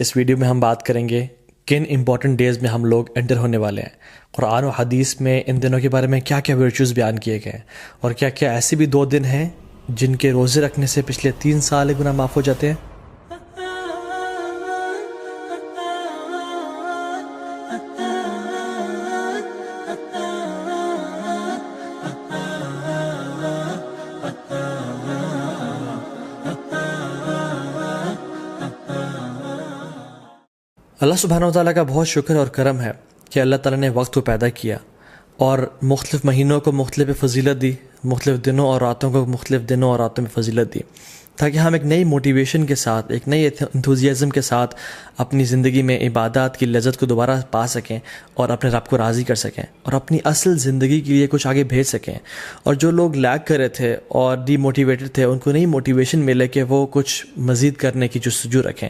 اس video میں ہم بات کریں گے کن امپورٹنٹ ڈیز میں ہم لوگ انٹر ہونے والے ہیں۔ قرآن و حدیث میں ان دنوں کے بارے میں کیا کیا ورچوز بیان کیے گئے ہیں، اور کیا کیا ایسے بھی 2 دن ہیں جن کے روزے رکھنے سے پچھلے 3 سال گناہ معاف ہو جاتے ہیں۔ اللہ سبحانہ و تعالیٰ کا بہت شکر اور کرم ہے کہ اللہ تعالیٰ نے وقت کو پیدا کیا اور مختلف مہینوں کو مختلف فضیلت دی، مختلف دنوں اور راتوں کو مختلف دنوں اور راتوں میں فضیلت دی، تاکہ ہم ایک نئی موٹیویشن کے ساتھ، ایک نئی انتھوزیازم کے ساتھ اپنی زندگی میں عبادات کی لذت کو دوبارہ پا سکیں اور اپنے رب کو راضی کر سکیں اور اپنی اصل زندگی کے لیے کچھ آگے بھیج سکیں۔ اور جو لوگ لیگ کر رہے تھے اور ڈی موٹیویٹڈ تھے، ان کو نئی موٹیویشن ملے کہ وہ کچھ مزید کرنے کی جستجو رکھیں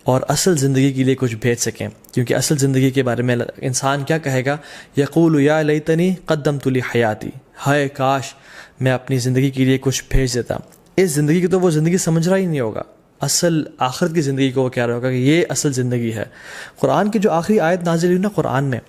اور اصل زندگی کے لیے کچھ بھیج سکیں، کیونکہ اصل زندگی کے بارے میں انسان کیا کہے گا؟ یقول یا لیتنی قدمت لی حیاتی، ہائے کاش میں اپنی زندگی کے لیے کچھ بھیج دیتا۔ اس زندگی کی تو وہ زندگی سمجھ رہا ہی نہیں ہوگا، اصل آخرت کی زندگی کو وہ کہہ رہا ہوگا کہ یہ اصل زندگی ہے۔ قرآن کی جو آخری آیت نازل ہوئی نا قرآن میں،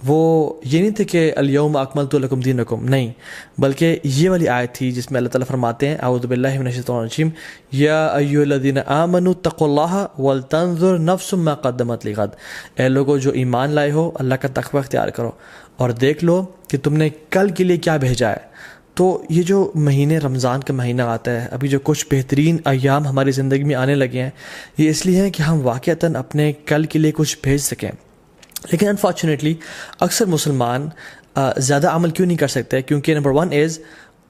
وہ یہ نہیں تھے کہ الیوم اکملت لکم دینکم، نہیں، بلکہ یہ والی آیت تھی جس میں اللہ تعالیٰ فرماتے ہیں اعوذ باللہ من الشیطان الرجیم یا ایھا الذین آمنوا اتقوا اللہ ولتنظر نفس ما قدمت لغد، اے لوگو جو ایمان لائے ہو اللہ کا تقوی اختیار کرو اور دیکھ لو کہ تم نے کل کے لیے کیا بھیجا ہے۔ تو یہ جو مہینے رمضان کا مہینہ آتا ہے، ابھی جو کچھ بہترین ایام ہماری زندگی میں آنے لگے ہیں، یہ اس لیے ہیں کہ ہم واقعتاً اپنے کل کے لیے کچھ بھیج سکیں۔ لیکن انفارچونیٹلی اکثر مسلمان زیادہ عمل کیوں نہیں کر سکتے؟ کیونکہ نمبر 1 از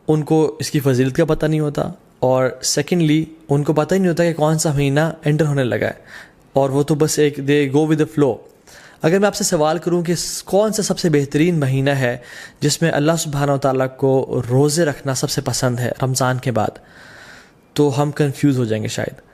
ان کو اس کی فضیلت کا پتہ نہیں ہوتا، اور سیکنڈلی ان کو پتہ ہی نہیں ہوتا کہ کون سا مہینہ انٹر ہونے لگا ہے، اور وہ تو بس ایک دے گو ود دا فلو۔ اگر میں آپ سے سوال کروں کہ کون سا سب سے بہترین مہینہ ہے جس میں اللہ سبحانہ و تعالیٰ کو روزے رکھنا سب سے پسند ہے رمضان کے بعد، تو ہم کنفیوز ہو جائیں گے شاید۔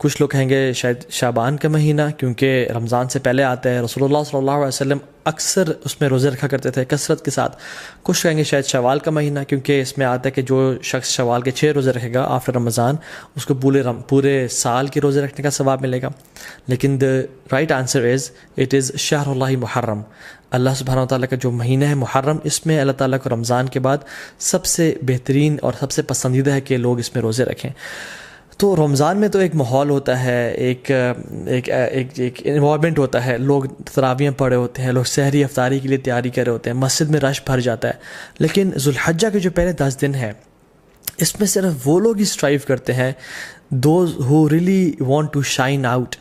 کچھ لوگ کہیں گے شاید شعبان کا مہینہ، کیونکہ رمضان سے پہلے آتا ہے، رسول اللہ صلی اللہ علیہ وسلم اکثر اس میں روزے رکھا کرتے تھے کثرت کے ساتھ۔ کچھ کہیں گے شاید شوال کا مہینہ، کیونکہ اس میں آتا ہے کہ جو شخص شوال کے 6 روزے رکھے گا آفٹر رمضان، اس کو پورے سال کے روزے رکھنے کا ثواب ملے گا۔ لیکن the right answer is it is شہر اللہ محرم، اللہ سبحانہ و تعالیٰ کا جو مہینہ ہے محرم، اس میں اللہ تعالیٰ کو رمضان کے بعد سب سے بہترین اور سب سے پسندیدہ ہے کہ لوگ اس میں روزے رکھیں۔ تو رمضان میں تو ایک ماحول ہوتا ہے، ایک انوائرمنٹ ہوتا ہے، لوگ تراویحیں پڑھے ہوتے ہیں، لوگ سحری افطاری کے لیے تیاری کر رہے ہوتے ہیں، مسجد میں رش بھر جاتا ہے۔ لیکن ذوالحجہ کے جو پہلے 10 دن ہیں، اس میں صرف وہ لوگ ہی اسٹرائیو کرتے ہیں، those who really want to shine out,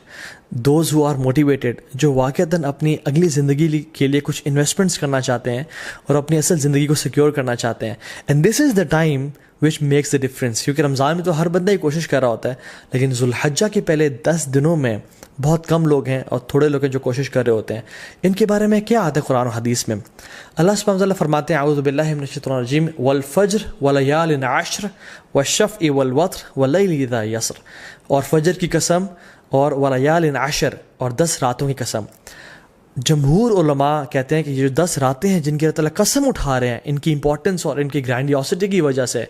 those who are motivated, جو واقعتاً اپنی اگلی زندگی کے لیے کچھ انویسٹمنٹس کرنا چاہتے ہیں اور اپنی اصل زندگی کو سیکیور کرنا چاہتے ہیں۔ And this is the time which makes the difference, کیونکہ رمضان میں تو ہر بندہ ہی کوشش کر رہا ہوتا ہے، لیکن ذوالحجہ کے پہلے 10 دنوں میں بہت کم لوگ ہیں اور تھوڑے لوگ ہیں جو کوشش کر رہے ہوتے ہیں۔ ان کے بارے میں کیا آتا ہے قرآن و حدیث میں؟ اللہ سبحانہ وتعالیٰ فرماتے ہیں اعوذ باللہ من الشیطان الرجیم والفجر ولیال عشر والشفع والوتر واللیل اذا یسر، اور فجر کی قسم اور ولیال عشر اور 10 راتوں کی قسم۔ جمہور علماء کہتے ہیں کہ یہ جو 10 راتیں ہیں جن کی اللہ تعالیٰ قسم اٹھا رہے ہیں، ان کی امپورٹنس اور ان کی گرینڈیوسٹی کی وجہ سے،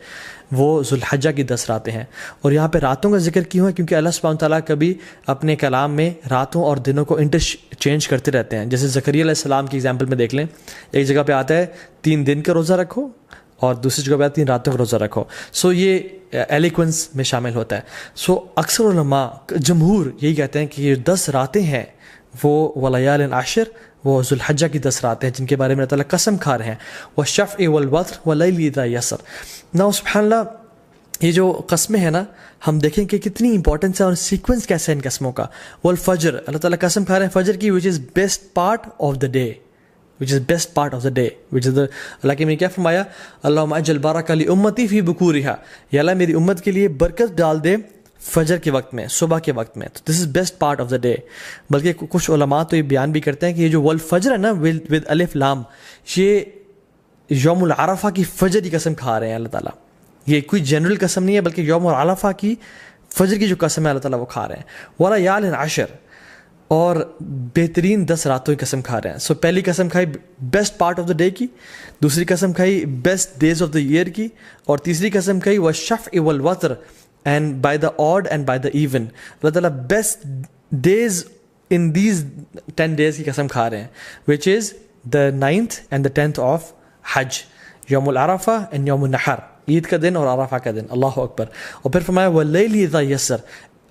وہ ذوالحجہ کی 10 راتیں ہیں۔ اور یہاں پہ راتوں کا ذکر کیوں ہے؟ کیونکہ اللہ سبحانہ تعالیٰ کبھی اپنے کلام میں راتوں اور دنوں کو انٹرچینج کرتے رہتے ہیں۔ جیسے زکریا علیہ السلام کی ایگزامپل میں دیکھ لیں، ایک جگہ پہ آتا ہے 3 دن کا روزہ رکھو، اور دوسری جگہ پہ آتا ہے 3 راتوں کا روزہ رکھو۔ سو یہ ایلیکوینس میں شامل ہوتا ہے۔ سو اکثر علماء جمہور یہی کہتے ہیں کہ یہ 10 راتیں ہیں وہ ولیال عشر، وہ ذوالحجہ کی 10 راتیں ہیں جن کے بارے میں اللہ تعالیٰ قسم کھا رہے ہیں، والشفع والوتر واللیل اذا یسر۔ نا سبحان اللہ، یہ جو قسمیں ہیں نا، ہم دیکھیں کہ کتنی امپورٹنس ہے اور سیکوینس کیسے ہے ان قسموں کا۔ والفجر، اللہ تعالیٰ قسم کھا رہے ہیں فجر کی، which is best part of the day، which is best part of the day، which is the، اللہ کے میں کیا فرمایا؟ اللہم اجل بارک لامتی فی بکورہا، یا اللہ میری امت کے لیے برکت ڈال دے فجر کے وقت میں، صبح کے وقت میں۔ تو this is best part of the day. بلکہ کچھ علماء تو یہ بیان بھی کرتے ہیں کہ یہ جو والفجر ہے نا ود الف لام، یہ یوم العرفہ کی فجر کی قسم کھا رہے ہیں اللہ تعالیٰ۔ یہ کوئی جنرل قسم نہیں ہے، بلکہ یوم العرفہ کی فجر کی جو قسم ہے اللہ تعالیٰ وہ کھا رہے ہیں۔ ولیال عشر، اور بہترین 10 راتوں کی قسم کھا رہے ہیں۔ سو پہلی قسم کھائی best part of the day کی، دوسری قسم کھائی best days of the year کی، اور تیسری قسم کھائی والشفع والوتر، and by the odd and by the even, اللہ تعالیٰ best days in these 10 days کی قسم کھا رہے ہیں, which is the 9th and the 10th of حج, یوم العرفہ and یوم النحر, عید کا دن اور عرفہ کا دن. اللہ اکبر. اور پھر فرمایا وَاللَّيْلِ إِذَا يَسَّرَ,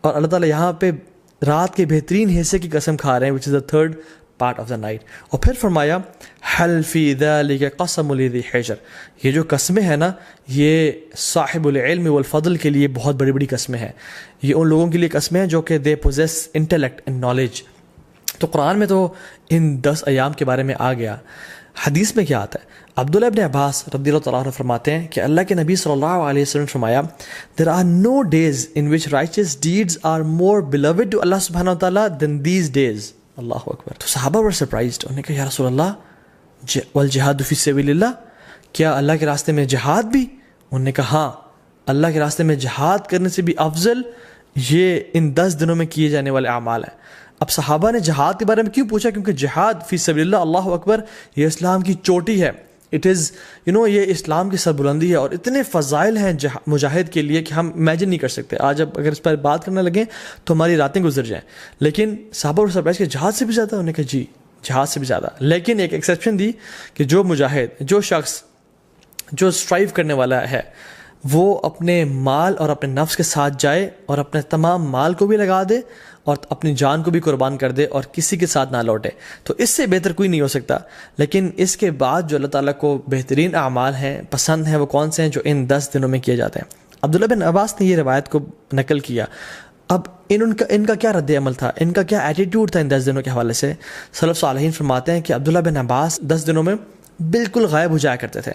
اور اللہ تعالیٰ یہاں پہ رات کے بہترین حصے کی قسم کھا رہے ہیں, which is the third part of the night. اور پھر فرمایا هَلْ فِي ذَلِكَ قَسَمٌ لِذِي حِجْرٍ, یہ جو قسمیں ہیں نا یہ صاحب العلم والفضل کے لیے بہت بڑی بڑی قسمیں ہیں. یہ ان لوگوں کے لیے قسمیں ہیں جو کہ they possess intellect and knowledge. تو قرآن میں تو ان 10 ایام کے بارے میں آ گیا. حدیث میں کیا آتا ہے؟ عبداللہ ابن عباس رضی اللہ تعالیٰ عنہ فرماتے ہیں کہ اللہ کے نبی صلی اللہ علیہ وسلم نے فرمایا there are no days in which righteous deeds are more beloved to Allah subhanahu wa ta'ala than these days. اللہ اکبر. تو صحابہ were surprised. انہوں نے کہا یا رسول اللہ والجہاد فی سبیل اللہ, کیا اللہ کے راستے میں جہاد بھی؟ انہوں نے کہا ہاں, اللہ کے راستے میں جہاد کرنے سے بھی افضل یہ ان 10 دنوں میں کیے جانے والے اعمال ہیں. اب صحابہ نے جہاد کے بارے میں کیوں پوچھا؟ کیونکہ جہاد فی سبیل اللہ, اللہ اکبر, یہ اسلام کی چوٹی ہے. اٹ از یہ اسلام کی سربلندی ہے, اور اتنے فضائل ہیں مجاہد کے لیے کہ ہم امیجن نہیں کر سکتے. آج اب اگر اس پر بات کرنے لگیں تو ہماری راتیں گزر جائیں. لیکن صحابہ اور سرپرائز کہ جہاد سے بھی زیادہ؟ انہوں نے کہا جی جہاد سے بھی زیادہ. لیکن ایک ایکسیپشن دی کہ جو مجاہد, جو شخص جو اسٹرائیو کرنے والا ہے, وہ اپنے مال اور اپنے نفس کے ساتھ جائے اور اپنے تمام مال کو بھی لگا دے اور اپنی جان کو بھی قربان کر دے اور کسی کے ساتھ نہ لوٹے, تو اس سے بہتر کوئی نہیں ہو سکتا. لیکن اس کے بعد جو اللہ تعالیٰ کو بہترین اعمال ہیں, پسند ہیں, وہ کون سے ہیں؟ جو ان 10 دنوں میں کیے جاتے ہیں. عبداللہ بن عباس نے یہ روایت کو نقل کیا. اب ان کا کیا رد عمل تھا, ان کا کیا ایٹیٹیوڈ تھا ان 10 دنوں کے حوالے سے؟ سلف صالحین فرماتے ہیں کہ عبداللہ بن عباس 10 دنوں میں بالکل غائب ہو جایا کرتے تھے.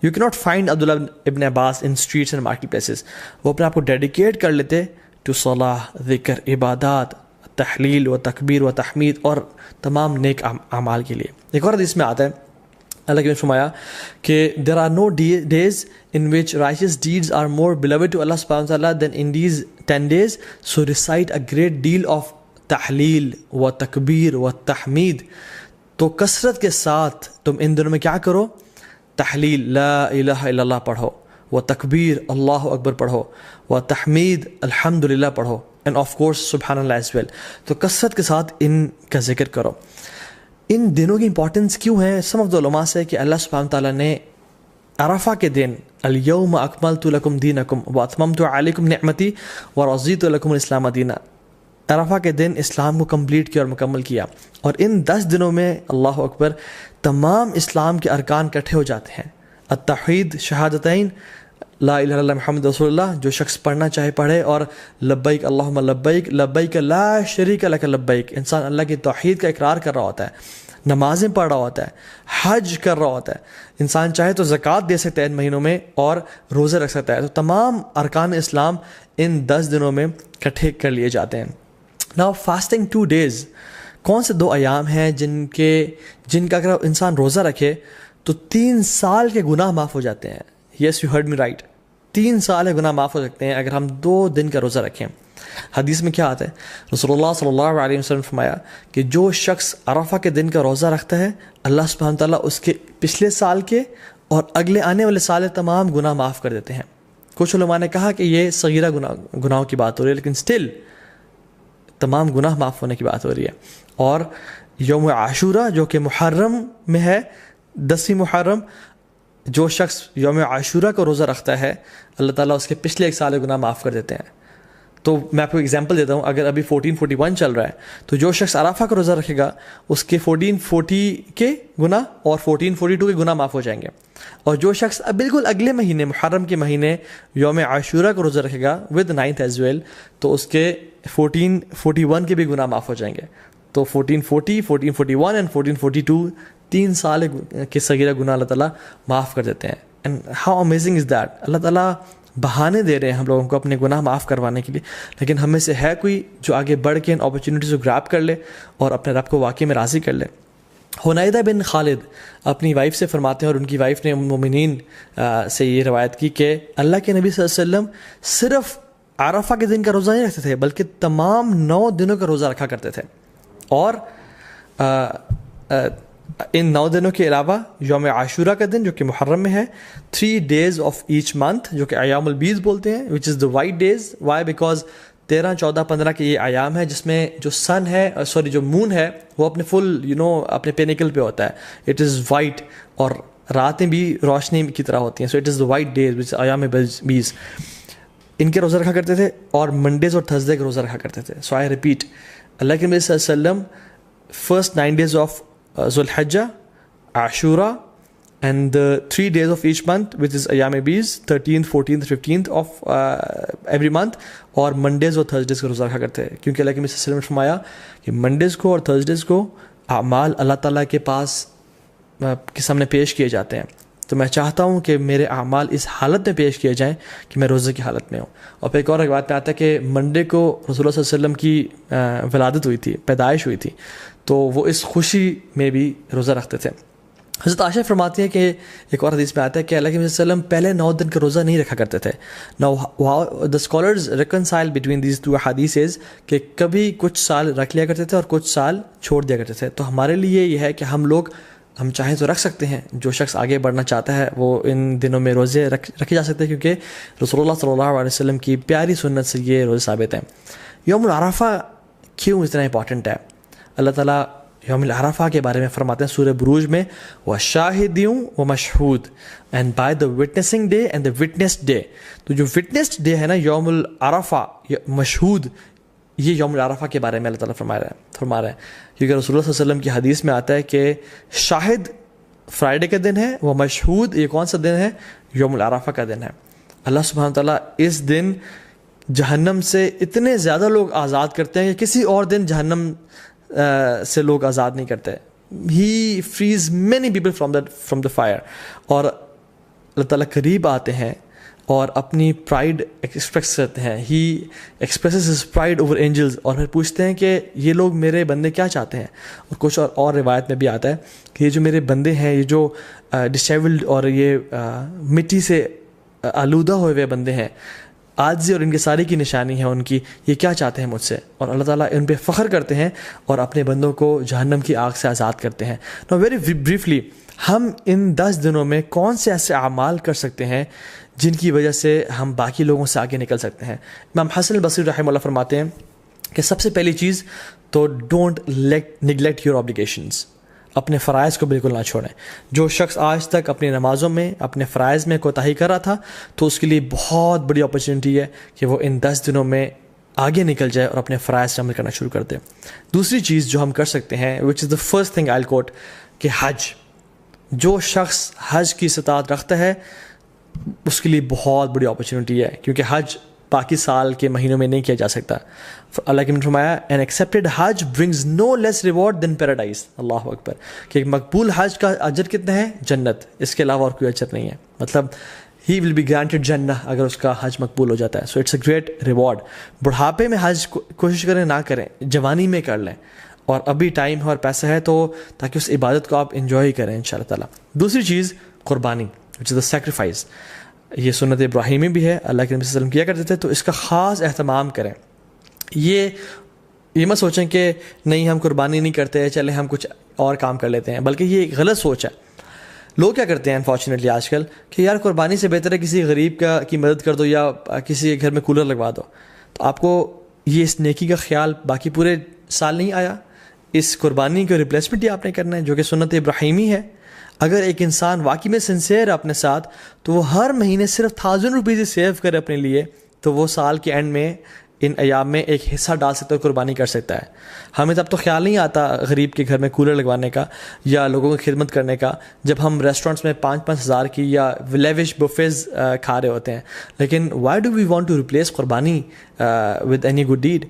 یو کی ناٹ فائنڈ عبداللہ ابن عباس ان اسٹریٹس اینڈ مارکیٹ پلیسز. وہ اپنے آپ کو ڈیڈیکیٹ کر لیتے ٹو صلاح, ذکر, عبادات, تحلیل و تکبیر و تحمید اور تمام نیک اعمال کے لیے. ایک اور حدیث میں آتا ہے اللہ کے فرمایا کہ there are no days in which righteous deeds are more beloved to Allah subhanahu wa ta'ala than in these 10 days, so recite a great deal of تحلیل و تکبیر و تحمید. تو کثرت کے ساتھ تم ان دنوں میں کیا کرو؟ تحلیل لا الہ الا اللہ پڑھو, و تکبیر اللہ اکبر پڑھو, و تحمید الحمدللہ پڑھو, اینڈ آف کورس سبحان اللہ ایز ویل. تو کثرت کے ساتھ ان کا ذکر کرو. ان دنوں کی امپورٹنس کیوں ہے؟ سم آف دی علماء سے کہ اللہ سبحانہ تعالیٰ نے عرفہ کے دن الیوم اکملت لکم دینکم واتممت علیکم نعمتی ورضیت لکم الاسلام دینا, عرفہ کے دن اسلام کو کمپلیٹ کیا اور مکمل کیا. اور ان 10 دنوں میں اللہ اکبر تمام اسلام کے ارکان اکٹھے ہو جاتے ہیں. التوحید, شہادتین, لا الہ الا اللہ محمد رسول اللہ, جو شخص پڑھنا چاہے پڑھے, اور لبیک اللہم لبیک لبیک لا شریک لک لبیک. انسان اللہ کی توحید کا اقرار کر رہا ہوتا ہے, نمازیں پڑھ رہا ہوتا ہے, حج کر رہا ہوتا ہے. انسان چاہے تو زکوٰۃ دے سکتا ہے ان مہینوں میں اور روزے رکھ سکتا ہے. تو تمام ارکان اسلام ان 10 دنوں میں اکٹھے کر لیے جاتے ہیں. ناؤ فاسٹنگ 2 days, کون سے 2 ایام ہیں جن کا اگر انسان روزہ رکھے تو 3 سال کے گناہ معاف ہو جاتے ہیں. Yes you heard me right, 3 سال کے گناہ معاف ہو سکتے ہیں اگر ہم 2 دن کا روزہ رکھیں. حدیث میں کیا آتا ہے؟ رسول اللہ صلی اللہ علیہ وسلم نے فرمایا کہ جو شخص عرفہ کے دن کا روزہ رکھتا ہے اللہ سبحانہ تعالیٰ اس کے پچھلے سال کے اور اگلے آنے والے سال تمام گناہ معاف کر دیتے ہیں. کچھ علماء نے کہا کہ یہ صغیرہ گناہوں کی بات ہو رہی ہے, لیکن سٹل تمام گناہ معاف ہونے کی بات ہو رہی ہے. اور یوم عاشورہ جو کہ محرم میں ہے, 10 محرم, جو شخص یوم عاشورہ کا روزہ رکھتا ہے اللہ تعالیٰ اس کے پچھلے 1 سال کے گناہ معاف کر دیتے ہیں. تو میں آپ کو ایگزامپل دیتا ہوں, اگر ابھی 1441 چل رہا ہے تو جو شخص عرفہ کا روزہ رکھے گا اس کے 1440 کے گناہ اور 1442 کے گناہ معاف ہو جائیں گے. اور جو شخص بالکل اگلے مہینے محرم کے مہینے یوم عاشورہ کا روزہ رکھے گا ود 9th ایز ویل, تو اس کے 1441 کے بھی گناہ معاف ہو جائیں گے. تو 1440, 1441 اینڈ 1442 3 سال کے صغیرہ گناہ اللہ تعالیٰ معاف کر دیتے ہیں. And how amazing is that. اللہ تعالیٰ بہانے دے رہے ہیں ہم لوگوں کو اپنے گناہ معاف کروانے کے لیے, لیکن ہم میں سے ہے کوئی جو آگے بڑھ کے ان اپرچونیٹیز کو گراب کر لے اور اپنے رب کو واقعی میں راضی کر لے. حنیدہ بن خالد اپنی وائف سے فرماتے ہیں, اور ان کی وائف نے مومنین سے یہ روایت کی کہ اللہ کے نبی صلی اللہ علیہ وسلم صرف عرفہ کے دن کا روزہ نہیں رکھتے تھے بلکہ تمام 9 دنوں کا روزہ رکھا کرتے تھے. اور ان 9 دنوں کے علاوہ یوم عاشورہ کا دن جو کہ محرم میں ہے, 3 days of each month جو کہ ایام البیض بولتے ہیں, which is the white days. Why? Because 13, 14, 15 کے یہ ایام ہے جس میں جو سن ہے جو مون ہے وہ اپنے فل اپنے پینیکل پہ ہوتا ہے. اٹ از وائٹ اور راتیں بھی روشنی کی طرح ہوتی ہیں. So it is the white days which ایام 20 ان کے روزہ رکھا کرتے تھے, اور منڈیز اور تھرسڈے کے روزہ رکھا کرتے تھے. سو آئی ریپیٹ, اللہ کے نبی صلی اللہ علیہ وسلم فرسٹ 9 days آف ذو الحجہ, عاشورہ, and the 3 days of each month which is ایام 20, 13th, 14th, 15th of every month, اور منڈیز اور تھرسڈیز کا روزہ رکھا کرتے ہیں, کیونکہ اللہ کے نبی صلی اللہ علیہ وسلم نے فرمایا کہ منڈیز کو اور تھرسڈیز کو اعمال اللہ تعالیٰ کے پاس کے سامنے پیش کیے جاتے ہیں. تو میں چاہتا ہوں کہ میرے اعمال اس حالت میں پیش کیے جائیں کہ میں روزے کی حالت میں ہوں. اور پھر ایک اور بات پہ آتا ہے کہ منڈے کو رسول اللہ صلی اللہ علیہ وسلم کی ولادت ہوئی تھی, پیدائش ہوئی تھی, تو وہ اس خوشی میں بھی روزہ رکھتے تھے. حضرت عائشہ فرماتی ہے کہ ایک اور حدیث میں آتا ہے کہ اللہ کے نبی صلی اللہ علیہ وسلم پہلے 9 دن کا روزہ نہیں رکھا کرتے تھے. Now the scholars reconcile between these two hadiths کہ کبھی کچھ سال رکھ لیا کرتے تھے اور کچھ سال چھوڑ دیا کرتے تھے. تو ہمارے لیے یہ ہے کہ ہم چاہیں تو رکھ سکتے ہیں. جو شخص آگے بڑھنا چاہتا ہے وہ ان دنوں میں روزے رکھے جا سکتے ہیں, کیونکہ رسول اللہ صلی اللہ علیہ وسلم کی پیاری سنت سے یہ روزے ثابت ہیں. یوم العرفہ کیوں اتنا امپورٹنٹ ہے؟ اللہ تعالیٰ یوم العرفہ کے بارے میں فرماتے ہیں سورہ بروج میں, وَشَاهِدٍ وَمَشْهُودٍ, and by the witnessing day and the witnessed day. تو جو witnessed day ہے نا یوم العرفہ, مشہود, یہ یوم العرفہ کے بارے میں اللہ تعالیٰ فرما رہا ہے, کیونکہ رسول اللہ صلی اللہ علیہ وسلم کی حدیث میں آتا ہے کہ شاہد فرائیڈے کا دن ہے, وہ مشہود یہ کون سا دن ہے؟ یوم العرفہ کا دن ہے. اللہ سبحانہ تعالیٰ اس دن جہنم سے اتنے زیادہ لوگ آزاد کرتے ہیں کہ کسی اور دن جہنم سے لوگ آزاد نہیں کرتے. He frees many people from the fire. اور اللہ تعالیٰ قریب آتے ہیں اور اپنی پرائڈ ایکسپریس کرتے ہیں. He expresses his pride over angels, اور پھر پوچھتے ہیں کہ یہ لوگ میرے بندے کیا چاہتے ہیں. اور کچھ اور روایت میں بھی آتا ہے کہ یہ جو میرے بندے ہیں, یہ جو ڈسیبلڈ اور یہ مٹی سے آلودہ ہوئے ہوئے بندے ہیں, عاجزی اور ان کی ساری کی نشانی ہے ان کی, یہ کیا چاہتے ہیں مجھ سے. اور اللہ تعالیٰ ان پہ فخر کرتے ہیں اور اپنے بندوں کو جہنم کی آگ سے آزاد کرتے ہیں. نو ویری بریفلی, ہم ان 10 دنوں میں کون سے ایسے اعمال کر سکتے ہیں جن کی وجہ سے ہم باقی لوگوں سے آگے نکل سکتے ہیں؟ امام حسن البصری رحمہ اللہ فرماتے ہیں کہ سب سے پہلی چیز تو ڈونٹ نیگلیکٹ یور آبلیگیشنز, اپنے فرائض کو بالکل نہ چھوڑیں. جو شخص آج تک اپنی نمازوں میں اپنے فرائض میں کوتاہی کر رہا تھا تو اس کے لیے بہت بڑی اپرچونیٹی ہے کہ وہ ان 10 دنوں میں آگے نکل جائے اور اپنے فرائض سے عمل کرنا شروع کر دے. دوسری چیز جو ہم کر سکتے ہیں, وچ از دا فرسٹ تھنگ آئی کوٹ, کہ حج. جو شخص حج کی استطاعت رکھتا ہے اس کے لیے بہت بڑی اپرچونیٹی ہے, کیونکہ حج باقی سال کے مہینوں میں نہیں کیا جا سکتا. اللہ کے نے فرمایا an accepted Hajj brings no less reward than paradise. اللہ اکبر, کہ ایک مقبول حج کا اجر کتنا ہے؟ جنت, اس کے علاوہ اور کوئی اجر نہیں ہے. مطلب he will be granted جنہ اگر اس کا حج مقبول ہو جاتا ہے. so it's a great reward. بڑھاپے میں حج کوشش کریں نہ کریں, جوانی میں کر لیں, اور ابھی ٹائم ہے اور پیسہ ہے تو تاکہ اس عبادت کو آپ انجوائے کریں انشاءاللہ تعالیٰ. دوسری چیز قربانی, which is the sacrifice. یہ سنت ابراہیمی بھی ہے, اللہ کے نبی صلی اللہ علیہ وسلم کیا کرتے تھے, تو اس کا خاص اہتمام کریں. یہ مت سوچیں کہ نہیں ہم قربانی نہیں کرتے, چلے ہم کچھ اور کام کر لیتے ہیں, بلکہ یہ ایک غلط سوچ ہے. لوگ کیا کرتے ہیں انفارچونیٹلی آج کل کہ یار قربانی سے بہتر ہے کسی غریب کی مدد کر دو یا کسی کے گھر میں کولر لگوا دو. تو آپ کو یہ اس نیکی کا خیال باقی پورے سال نہیں آیا, اس قربانی کو ریپلیسمنٹ ہی آپ نے کرنا ہے جو کہ سنت ابراہیمی ہے. اگر ایک انسان واقعی میں سنسیئر ہے اپنے ساتھ تو وہ ہر مہینے صرف 1000 روپیز سیو کرے اپنے لیے, تو وہ سال کے اینڈ میں ان ایام میں ایک حصہ ڈال سکتا ہے, قربانی کر سکتا ہے. ہمیں تب تو خیال نہیں آتا غریب کے گھر میں کولر لگوانے کا یا لوگوں کی خدمت کرنے کا جب ہم ریسٹورینٹس میں 5-5 ہزار کی یا لیوش بفیز کھا رہے ہوتے ہیں. لیکن why do we want to replace qurbani with any good deed?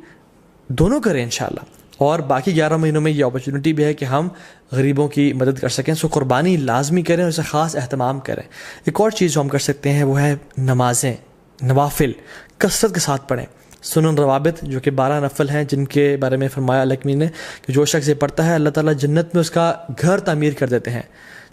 دونوں کریں انشاءاللہ. اور باقی 11 مہینوں میں یہ اپرچونیٹی بھی ہے کہ ہم غریبوں کی مدد کر سکیں. سو قربانی لازمی کریں اور اسے خاص اہتمام کریں. ایک اور چیز جو ہم کر سکتے ہیں وہ ہے نمازیں, نوافل کثرت کے ساتھ پڑھیں. سنن روابط جو کہ 12 نفل ہیں جن کے بارے میں فرمایا اللہ نے کہ جو شخص یہ پڑھتا ہے اللہ تعالیٰ جنت میں اس کا گھر تعمیر کر دیتے ہیں,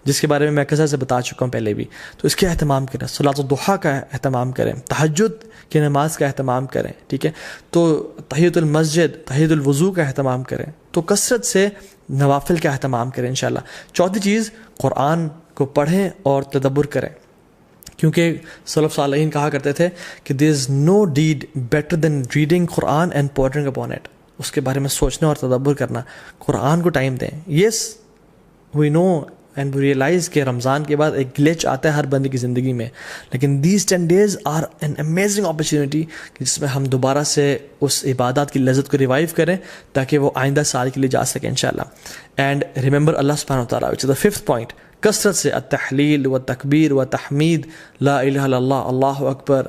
جس کے بارے میں کثرت سے بتا چکا ہوں پہلے بھی. تو اس کے اہتمام کریں, صلاۃ الضحیٰ کا اہتمام کریں, تہجد کی نماز کا اہتمام کریں, ٹھیک ہے, تو تحیۃ المسجد, تحیۃ الوضو کا اہتمام کریں. تو کثرت سے نوافل کا اہتمام کریں انشاءاللہ. چوتھی چیز, قرآن کو پڑھیں اور تدبر کریں. کیونکہ سلف صالحین کہا کرتے تھے کہ there is no deed better than reading Quran and pondering upon it. اس کے بارے میں سوچنا اور تدبر کرنا. قرآن کو ٹائم دیں. یس وی نو اینڈ وی ریئلائز کہ رمضان کے بعد ایک گلیچ آتا ہے ہر بندے کی زندگی میں, لیکن these 10 days are an amazing opportunity جس میں ہم دوبارہ سے اس عبادات کی لذت کو ریوائیو کریں تاکہ وہ آئندہ سال کے لیے جا سکیں انشاءاللہ. اینڈ ریممبر اللہ سبحانہ و تعالیٰ, which is the 5th point, کثرت سے التحلیل و تکبیر و تحمید, لا الہ الا اللہ, اللہ اکبر,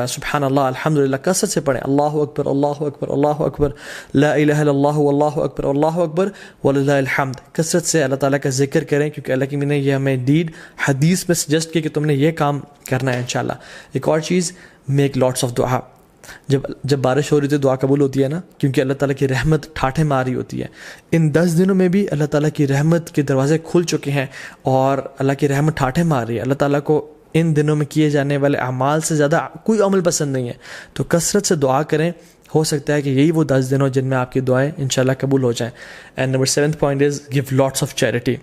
سبحان اللہ, الحمدللہ, کثرت سے پڑھیں. اللہ اکبر اللہ اکبر اللہ اکبر, لا الہ الا اللہ واللہ اکبر اللہ اکبر وللہ الحمد. کثرت سے اللہ تعالیٰ کا ذکر کریں کیونکہ اللہ کی نے یہ ہمیں ڈیڈ حدیث میں سجیسٹ کی کہ تم نے یہ کام کرنا ہے انشاءاللہ. ایک اور چیز, میک لاٹس آف دعا. جب بارش ہو رہی تھی دعا قبول ہوتی ہے نا, کیونکہ اللہ تعالیٰ کی رحمت ٹھاٹھے مار رہی ہوتی ہے. ان 10 دنوں میں بھی اللہ تعالیٰ کی رحمت کے دروازے کھل چکے ہیں اور اللہ کی رحمت ٹھاٹھے مار رہی ہے. اللہ تعالیٰ کو ان دنوں میں کیے جانے والے اعمال سے زیادہ کوئی عمل پسند نہیں ہے, تو کثرت سے دعا کریں. ہو سکتا ہے کہ یہی وہ 10 دن ہو جن میں آپ کی دعائیں انشاءاللہ قبول ہو جائیں. And number 7th point is give lots of charity.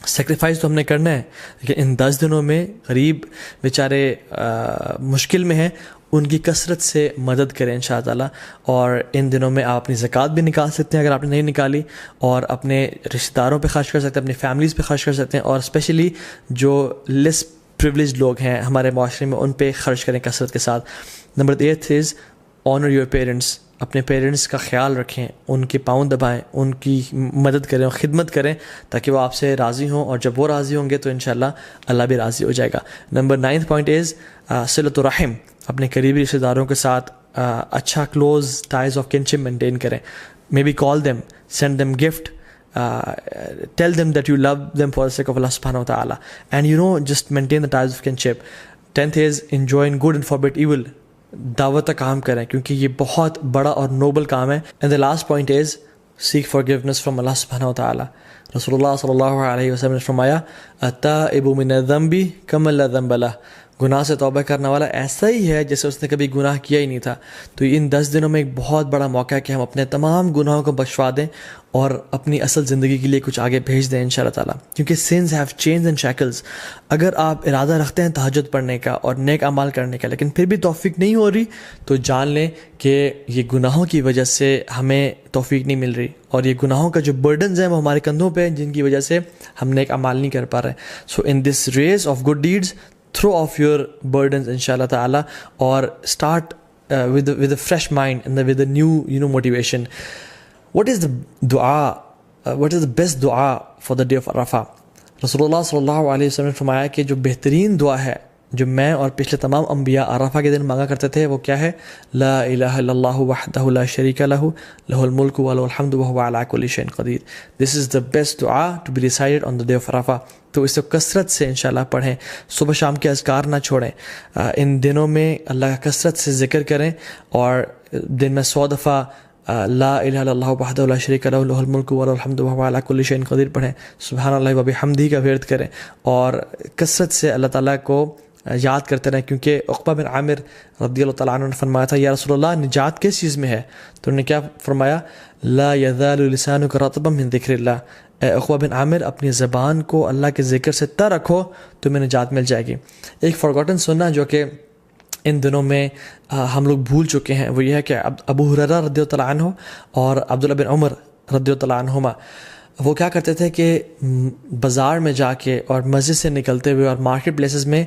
Sacrifice تو ہم نے کرنا ہے, لیکن ان 10 دنوں میں غریب بیچارے مشکل میں ہیں, ان کی کثرت سے مدد کریں انشاءاللہ تعالیٰ. اور ان دنوں میں آپ اپنی زکوٰۃ بھی نکال سکتے ہیں اگر آپ نے نہیں نکالی, اور اپنے رشتہ داروں پہ خرچ کر سکتے ہیں, اپنی فیملیز پہ خرچ کر سکتے ہیں, اور اسپیشلی جو لیس پریولیج لوگ ہیں ہمارے معاشرے میں ان پہ خرچ کریں کثرت کے ساتھ. Number 8 is owner your parents. اپنے پیرنٹس کا خیال رکھیں, ان کے پاؤں دبائیں, ان کی مدد کریں اور خدمت کریں تاکہ وہ آپ سے راضی ہوں, اور جب وہ راضی ہوں گے تو انشاءاللہ اللہ بھی راضی ہو جائے گا. نمبر 9th point از صلۃ الرحم. اپنے قریبی رشتہ داروں کے ساتھ اچھا close ties of kinship maintain کریں. Maybe call them, send them gift, tell them that you love them for the sake of Allah subhanahu wa ta'ala, and just maintain the ties of kinship. 10th is enjoy good and forbid evil. دعوت کا کام کریں کیونکہ یہ بہت بڑا اور Nobel کام ہے. and the last point is seek forgiveness from Allah subhanahu wa ta'ala. رسول اللہ صلی اللہ علیہ وسلم نے فرمایا التائب من الذنب کمن لا ذنب له. گناہ سے توبہ کرنے والا ایسا ہی ہے جیسے اس نے کبھی گناہ کیا ہی نہیں تھا. تو ان 10 دنوں میں ایک بہت بڑا موقع ہے کہ ہم اپنے تمام گناہوں کو بخشوا دیں اور اپنی اصل زندگی کے لیے کچھ آگے بھیج دیں انشاءاللہ تعالیٰ, کیونکہ sins have chains and shackles. اگر آپ ارادہ رکھتے ہیں تہجد پڑھنے کا اور نیک اعمال کرنے کا, لیکن پھر بھی توفیق نہیں ہو رہی, تو جان لیں کہ یہ گناہوں کی وجہ سے ہمیں توفیق نہیں مل رہی, اور یہ گناہوں کا جو برڈنز ہیں وہ ہمارے کندھوں پہ ہیں جن کی وجہ سے ہم نیک اعمال نہیں کر پا رہے. So in this race of good deeds throw off your burdens inshallah ta'ala, or start with a fresh mind and with a new motivation. What is the dua, what is the best dua for the day of Arafah? Rasulullah sallallahu alaihi wasallam نے فرمایا کہ جو بہترین دعا ہے جو میں اور پچھلے تمام انبیاء عرفہ کے دن مانگا کرتے تھے وہ کیا ہے؟ لا الہ الا اللہ وحدہ لا شریک لہ لہ الملک وله الحمد وهو على كل شيء قدیر. This is the best dua to be recited on the day of Arafah. تو اس کو کثرت سے انشاءاللہ پڑھیں, صبح شام کے اذکار نہ چھوڑیں. ان دنوں میں اللہ کا کثرت سے ذکر کریں, اور دن میں 100 دفعہ لا الہ الا اللہ وحدہ لا شریک لہ لہ الملک وله الحمد وهو على كل شيء قدیر پڑھیں. سبحان اللہ و بحمدہ کا ورد کریں, اور کثرت سے اللہ تعالیٰ کو یاد کرتے رہیں, کیونکہ عقبہ بن عامر رضی اللہ تعالیٰ عنہ نے فرمایا تھا یا رسول اللہ نجات کس چیز میں ہے؟ تو انہوں نے کیا فرمایا؟ لا یزال لسانک رطبا من ذکر اللہ. اے عقبہ بن عامر اپنی زبان کو اللہ کے ذکر سے تر رکھو, تمہیں نجات مل جائے گی. ایک فارگوٹن سننا جو کہ ان دنوں میں ہم لوگ بھول چکے ہیں وہ یہ ہے کہ ابو ہریرہ رضی اللہ عنہ اور عبداللہ بن عمر رضی اللہ عنہما وہ کیا کرتے تھے کہ بازار میں جا کے اور مسجد سے نکلتے ہوئے اور مارکیٹ پلیسز میں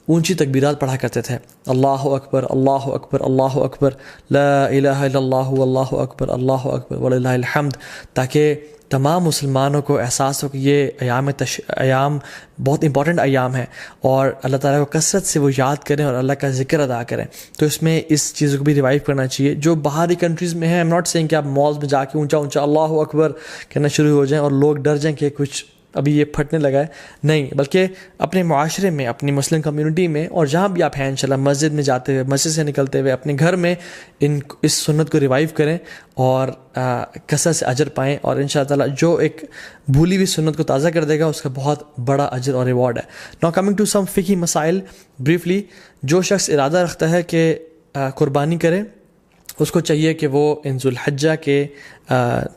اونچی تکبیرات پڑھا کرتے تھے. اللہ اکبر اللہ اکبر اللہ اکبر, لا الہ الا اللہ واللہ اکبر اللہ اکبر وللہ الحمد, تاکہ تمام مسلمانوں کو احساس ہو کہ یہ ایام بہت امپورٹنٹ ایام ہیں, اور اللہ تعالیٰ کو کثرت سے وہ یاد کریں اور اللہ کا ذکر ادا کریں. تو اس میں اس چیزوں کو بھی ریوائیو کرنا چاہیے. جو باہری کنٹریز میں ہیں, ایم ناٹ سینگ کہ آپ مالز میں جا کے اونچا اونچا اللہ اکبر کہنا شروع ہو جائیں اور لوگ ڈر جائیں کہ کچھ ابھی یہ پھٹنے لگا ہے, نہیں, بلکہ اپنے معاشرے میں, اپنی مسلم کمیونٹی میں, اور جہاں بھی آپ ہیں انشاءاللہ, مسجد میں جاتے ہوئے, مسجد سے نکلتے ہوئے, اپنے گھر میں اس سنت کو ریوائیو کریں اور کثرت سے اجر پائیں, اور انشاءاللہ تعالیٰ جو ایک بھولی ہوئی سنت کو تازہ کر دے گا اس کا بہت بڑا اجر اور ریوارڈ ہے. ناؤ کمنگ ٹو سم فقہی مسائل بریفلی. جو شخص ارادہ رکھتا ہے کہ قربانی کرے, اس کو چاہیے کہ وہ ان ذوالحجہ کے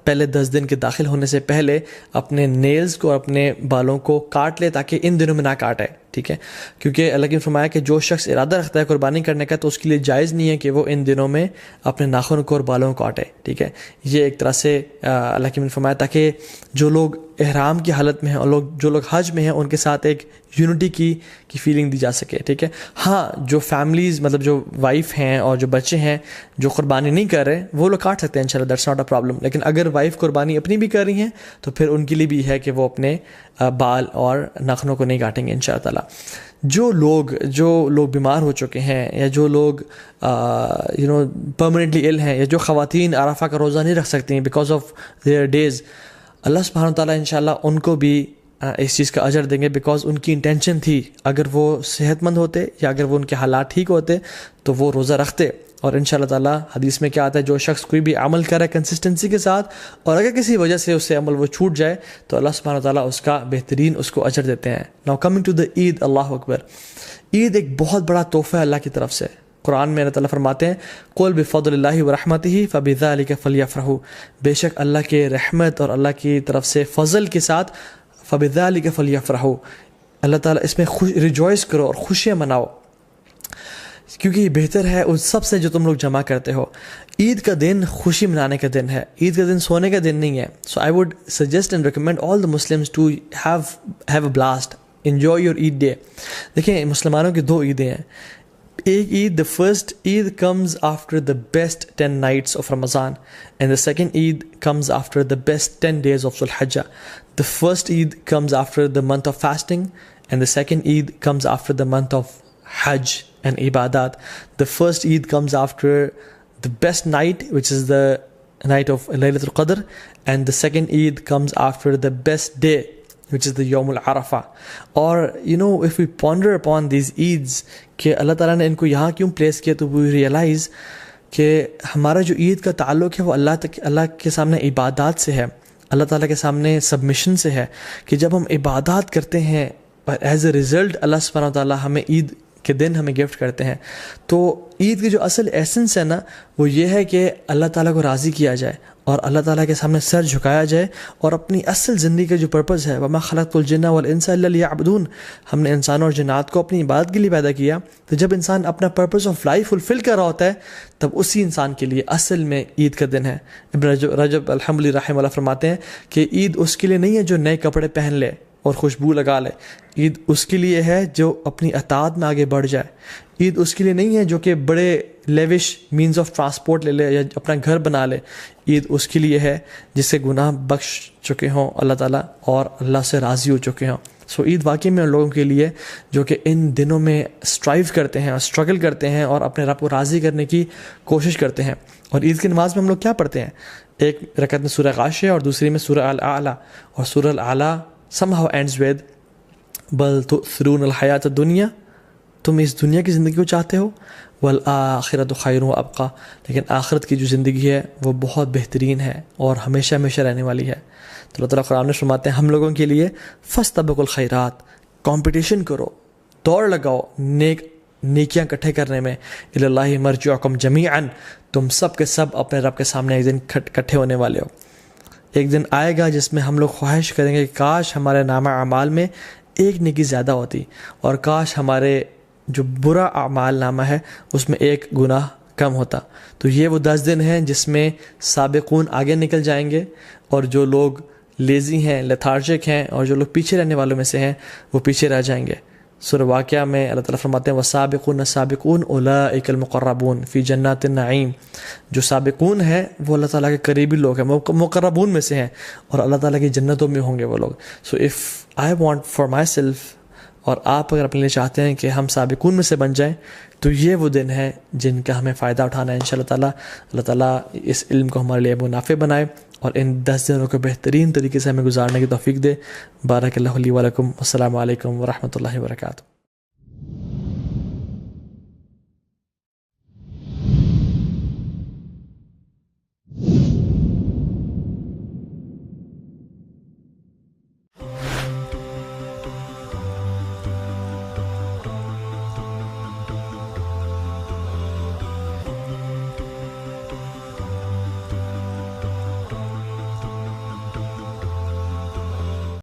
پہلے 10 دن کے داخل ہونے سے پہلے اپنے نیلز کو اور اپنے بالوں کو کاٹ لے تاکہ ان دنوں میں نہ کاٹے، ٹھیک ہے، کیونکہ اللہ کی فرمایا کہ جو شخص ارادہ رکھتا ہے قربانی کرنے کا تو اس کے لیے جائز نہیں ہے کہ وہ ان دنوں میں اپنے ناخن کو اور بالوں کو کاٹے، ٹھیک ہے. یہ ایک طرح سے اللہ کی فرمایا تاکہ جو لوگ احرام کی حالت میں ہیں اور جو لوگ حج میں ہیں ان کے ساتھ ایک یونٹی کی فیلنگ دی جا سکے، ٹھیک ہے. ہاں جو فیملیز مطلب جو وائف ہیں اور جو بچے ہیں جو قربانی نہیں کر رہے وہ لوگ کاٹ سکتے ہیں انشاءاللہ، دیٹس ناٹ اے پرابلم. لیکن اگر وائف قربانی اپنی بھی کر رہی ہیں تو پھر ان کے لیے بھی ہے کہ وہ اپنے بال اور ناخنوں کو نہیں کاٹیں گے انشاءاللہ تعالیٰ. جو لوگ بیمار ہو چکے ہیں یا جو لوگ پرماننٹلی ال ہیں یا جو خواتین عرفہ کا روزہ نہیں رکھ سکتی ہیں بیکاز آف دیئر ڈیز، اللہ سبحانہ وتعالیٰ انشاءاللہ ان کو بھی اس چیز کا اجر دیں گے بیکاز ان کی انٹینشن تھی. اگر وہ صحت مند ہوتے یا اگر وہ ان کے حالات ٹھیک ہوتے تو وہ روزہ رکھتے. اور انشاءاللہ تعالیٰ حدیث میں کیا آتا ہے، جو شخص کوئی بھی عمل کرے کنسسٹنسی کے ساتھ اور اگر کسی وجہ سے اس سے عمل وہ چھوٹ جائے تو اللہ سبحانہ وتعالیٰ اس کا بہترین اس کو اجر دیتے ہیں. ناؤ کمنگ ٹو دا عید، اللہ اکبر، عید ایک بہت بڑا تحفہ ہے اللہ کی طرف سے. قرآن میں اللہ تعالیٰ فرماتے ہیں قُلْ بِفَضْلِ اللَّهِ وَرَحْمَتِهِ فَبِذَلِكَ فَلْيَفْرَحُوا، بے شک اللہ کے رحمت اور اللہ کی طرف سے فضل کے ساتھ فَبِذَلِكَ فَلْيَفْرَحُوا، اللہ تعالیٰ اس میں ریجوائس کرو اور خوشیاں مناؤ کیونکہ یہ بہتر ہے ان سب سے جو تم لوگ جمع کرتے ہو. عید کا دن خوشی منانے کا دن ہے، عید کا دن سونے کا دن نہیں ہے. So I would suggest and recommend all the Muslims to have a blast, enjoy your Eid day. دیکھیں مسلمانوں کی 2 عیدیں ہیں. ایک عید، the first Eid comes after the best 10 nights of Ramadan and the second Eid comes after the best 10 days of Dhul Hijjah. The first Eid comes after the month of fasting and the second Eid comes after the month of Hajj and Ibadat. The first Eid comes after the best night, which is the night of Laylatul Qadr, and the second Eid comes after the best day, which is the Yawm al-Arafah. Or if we ponder upon these Eids کہ اللہ تعالیٰ نے ان کو یہاں کیوں place کیا تو we realize کہ ہمارا جو عید کا تعلق ہے وہ اللہ کے سامنے عبادات سے ہے، اللہ تعالیٰ کے سامنے سبمیشن سے ہے. کہ جب ہم عبادات کرتے ہیں ایز اے ریزلٹ اللہ سبحانہ وتعالیٰ ہمیں عید کے دن ہمیں گفٹ کرتے ہیں. تو عید کی جو اصل ایسنس ہے نا وہ یہ ہے کہ اللہ تعالیٰ کو راضی کیا جائے اور اللہ تعالیٰ کے سامنے سر جھکایا جائے اور اپنی اصل زندگی کا جو پرپز ہے وَمَا خَلَقْتُ الْجِنَّ وَالْإِنسَ إِلَّا لِيَعْبُدُونَ، ہم نے انسانوں اور جنات کو اپنی عبادت کے لیے پیدا کیا. تو جب انسان اپنا پرپز آف لائف فلفل کر رہا ہوتا ہے تب اسی انسان کے لیے اصل میں عید کا دن ہے. ابن رجب الحمد رحمہ اللہ فرماتے ہیں کہ عید اس کے لیے نہیں ہے جو نئے کپڑے پہن لے اور خوشبو لگا لے، عید اس کے لیے ہے جو اپنی اطاعت میں آگے بڑھ جائے. عید اس کے لیے نہیں ہے جو کہ بڑے لیوش مینز آف ٹرانسپورٹ لے لے یا اپنا گھر بنا لے. عید اس کے لیے ہے جس سے گناہ بخش چکے ہوں اللہ تعالیٰ اور اللہ سے راضی ہو چکے ہوں. سو عید واقعی میں ان لوگوں کے لیے جو کہ ان دنوں میں اسٹرائیو کرتے ہیں اور اسٹرگل کرتے ہیں اور اپنے رب کو راضی کرنے کی کوشش کرتے ہیں. اور عید کی نماز میں ہم لوگ کیا پڑھتے ہیں؟ ایک رکعت میں سورہ غاشیہ اور دوسری میں سورہ الاعلیٰ، اور سورہ الاعلیٰ somehow ends with بل تؤثرون الحیات الدنیا، تم اس دنیا کی زندگی کو چاہتے ہو، والآخرۃ خیر و ابقیٰ، لیکن آخرت کی جو زندگی ہے وہ بہت بہترین ہے اور ہمیشہ ہمیشہ رہنے والی ہے. تو اللہ تعالیٰ قرآن میں فرماتے ہیں ہم لوگوں کے لیے فاستبقوا الخیرات، کمپٹیشن کرو، دوڑ لگاؤ نیکیاں اکٹھے کرنے میں. الی اللہ مرجعکم جمیعا، تم سب کے سب اپنے رب کے سامنے ایک دن اکٹھے ہونے والے ہو. ایک دن آئے گا جس میں ہم لوگ خواہش کریں گے کہ کاش ہمارے نامہ اعمال میں ایک نیکی زیادہ ہوتی اور کاش ہمارے جو برا اعمال نامہ ہے اس میں ایک گناہ کم ہوتا. تو یہ وہ 10 دن ہیں جس میں سابقون آگے نکل جائیں گے اور جو لوگ لیزی ہیں، لیتھارجک ہیں اور جو لوگ پیچھے رہنے والوں میں سے ہیں وہ پیچھے رہ جائیں گے. سورہ واقعہ میں اللہ تعالیٰ فرماتے ہیں وَالسَّابِقُونَ السَّابِقُونَ أُولَٰئِكَ الْمُقَرَّبُونَ فِي جَنَّاتِ النَّعِيمِ، جو سابقون ہیں وہ اللہ تعالیٰ کے قریبی لوگ ہیں، مقربون میں سے ہیں اور اللہ تعالیٰ کی جنتوں میں ہوں گے وہ لوگ. So if I want for my self, اور آپ اگر اپنے لیے چاہتے ہیں کہ ہم سابقون میں سے بن جائیں تو یہ وہ دن ہے جن کا ہمیں فائدہ اٹھانا ہے انشاءاللہ تعالیٰ. اللہ تعالیٰ اس علم کو ہمارے لیے منافع بنائے اور ان 10 دنوں کو بہترین طریقے سے ہمیں گزارنے کی توفیق دے. بارک اللہ لی و لکم، السلام علیکم ورحمۃ اللہ وبرکاتہ.